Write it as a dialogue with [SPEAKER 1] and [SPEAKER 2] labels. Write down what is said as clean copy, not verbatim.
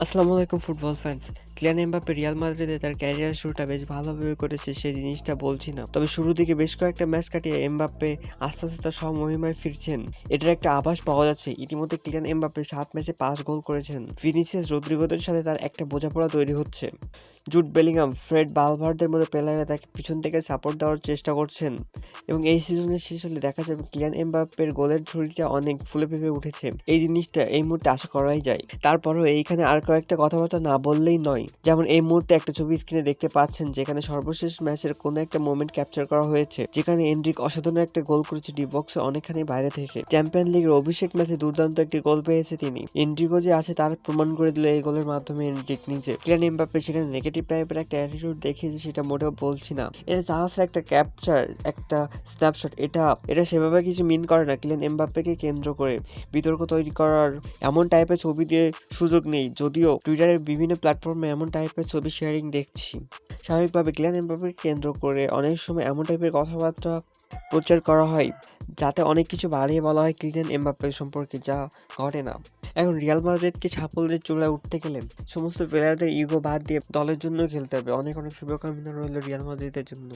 [SPEAKER 1] আসসালামু আলাইকুম football fans. Kylian Mbappe Real মাদ্রিদে তার ক্যারিয়ার শুরুটা বেশ ভালোভাবে করেছে সেই জিনিসটা বলছি না। তবে শুরু দিকে বেশ কয়েকটা ম্যাচ কাটিয়ে এমবাপ্পে আস্তে আস্তে তার স্বমহিমায় ফিরছেন। এটার একটা আভাস পাওয়া যাচ্ছে। ইতিমধ্যে কিলিয়ান এমবাপ্পে ৭ ম্যাচে ৫ গোল করেছেন। ভিনিসিয়াস রদ্রিগোদের সাথে তার একটা বোঝাপড়া তৈরি হচ্ছে। জুড বেলিংহাম, ফ্রেড ভালভার্দের মতো প্লেয়াররা তাকে পিছন থেকে সাপোর্ট দেওয়ার চেষ্টা করছেন এবং এই সিজনের শেষ হলে দেখা যাবে কিলিয়ান এমবাপ্পের গোলের ঝুড়িটা অনেক ফুলে ফেঁপে উঠেছে। এই জিনিসটা এই মুহূর্তে আশা করাই যায়। তারপরেও এইখানে আর কয়েকটা কথাবার্তা না বললেই নয়। যেমন এই মুহূর্তে একটা ছবি স্ক্রিনে দেখতে পাচ্ছেন যেখানে সর্বশেষ ম্যাচের কোনো একটা মোমেন্ট ক্যাপচার করা হয়েছে, যেখানে এনরিক অসাধারণ একটা গোল করেছে ডি বক্সে অনেকখানি বাইরে থেকে। চ্যাম্পিয়ন লিগের অভিষেক ম্যাচে দুর্দান্ত একটি গোল পেয়েছে তিনি। এনরিকও যে আছে তার প্রমাণ করে দিল এই গোলের মাধ্যমে এনরিক নিজে। কিলিয়ান এমবাপ্পে সেখানে নেগেটিভ টাইপের একটা অ্যাটিটিউড দেখিয়েছে সেটা মোটেও বলছি না। এটা জাস্ট একটা ক্যাপচার, একটা স্ন্যাপশট। এটা সেভাবে কিছু মিন করে না কিলিয়ান এমবাপ্পেকে কেন্দ্র করে বিতর্ক তৈরি করার এমন টাইপের ছবি দিয়ে সুযোগ নেই, যদিও টুইটারের বিভিন্ন প্ল্যাটফর্মে এমন টাইপের ছবি শেয়ারিং দেখছি। স্বাভাবিকভাবে কিলিয়ান এমবাপ্পেকে কেন্দ্র করে অনেক সময় এমন টাইপের কথাবার্তা প্রচার করা হয় যাতে অনেক কিছু বাড়িয়ে বলা হয় কিলিয়ান এমবাপ্পে সম্পর্কে, যা ঘটে না। এখন রিয়াল মাদ্রিদকে সাফল্যের চূড়ায় উঠতে গেলে সমস্ত প্লেয়ারদের ইগো বাদ দিয়ে দলের জন্য খেলতে হবে। অনেক অনেক শুভকামনা রইল রিয়াল মাদ্রিদের জন্য।